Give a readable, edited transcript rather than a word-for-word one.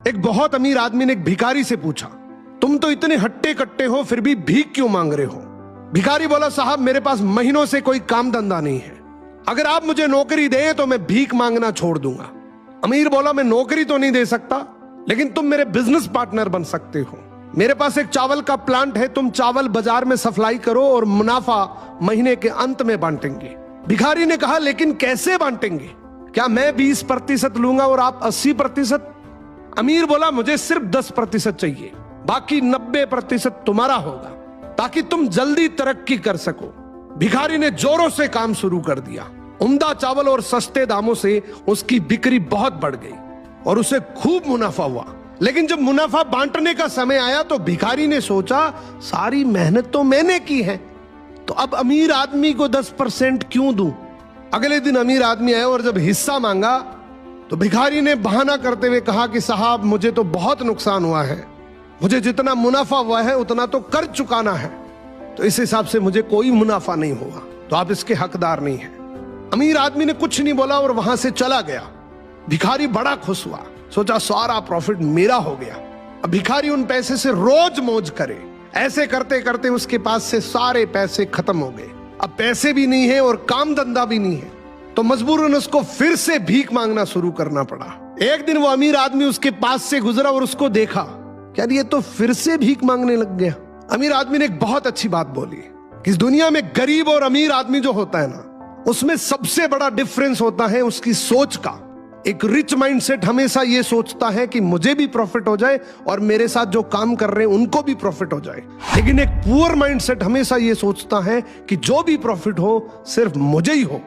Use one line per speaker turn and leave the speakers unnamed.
एक बहुत अमीर आदमी ने एक भिखारी से पूछा, तुम तो इतने हट्टे कट्टे हो फिर भी भीख क्यों मांग रहे हो? भिखारी बोला, साहब मेरे पास महीनों से कोई काम धंधा नहीं है, अगर आप मुझे नौकरी दें तो मैं भीख मांगना छोड़ दूंगा। अमीर बोला, मैं नौकरी तो नहीं दे सकता, लेकिन तुम मेरे बिजनेस पार्टनर बन सकते हो। मेरे पास एक चावल का प्लांट है, तुम चावल बाजार में सप्लाई करो और मुनाफा महीने के अंत में बांटेंगे। भिखारी ने कहा, लेकिन कैसे बांटेंगे? क्या मैं 20% लूंगा और आप 80%? अमीर बोला, मुझे सिर्फ 10% चाहिए, बाकी 90% तुम्हारा होगा, ताकि तुम जल्दी तरक्की कर सको। भिखारी ने जोरों से काम शुरू कर दिया। उम्दा चावल और सस्ते दामों से उसकी बिक्री बहुत बढ़ गई और उसे खूब मुनाफा हुआ। लेकिन जब मुनाफा बांटने का समय आया तो भिखारी ने सोचा, सारी मेहनत तो मैंने की है, तो अब अमीर आदमी को 10% क्यों दूं? अगले दिन अमीर आदमी आया और जब हिस्सा मांगा तो भिखारी ने बहाना करते हुए कहा कि साहब मुझे तो बहुत नुकसान हुआ है, मुझे जितना मुनाफा हुआ है उतना तो कर चुकाना है, तो इस हिसाब से मुझे कोई मुनाफा नहीं हुआ, तो आप इसके हकदार नहीं हैं। अमीर आदमी ने कुछ नहीं बोला और वहां से चला गया। भिखारी बड़ा खुश हुआ, सोचा सारा प्रॉफिट मेरा हो गया। अब भिखारी उन पैसे से रोज मौज करे। ऐसे करते करते उसके पास से सारे पैसे खत्म हो गए। अब पैसे भी नहीं है और काम धंधा भी नहीं है, तो मजबूरन उसको फिर से भीख मांगना शुरू करना पड़ा। एक दिन वो अमीर आदमी उसके पास से गुजरा और उसको देखा, क्या ये तो फिर से भीख मांगने लग गया। अमीर आदमी ने एक बहुत अच्छी बात बोली कि इस दुनिया में गरीब और अमीर आदमी जो होता है ना, उसमें सबसे बड़ा डिफरेंस होता है उसकी सोच का। एक रिच माइंडसेट हमेशा ये सोचता है कि मुझे भी प्रॉफिट हो जाए और मेरे साथ जो काम कर रहे हैं उनको भी प्रॉफिट हो जाए, लेकिन एक पुअर माइंडसेट हमेशा ये सोचता है कि जो भी प्रॉफिट हो सिर्फ मुझे ही हो।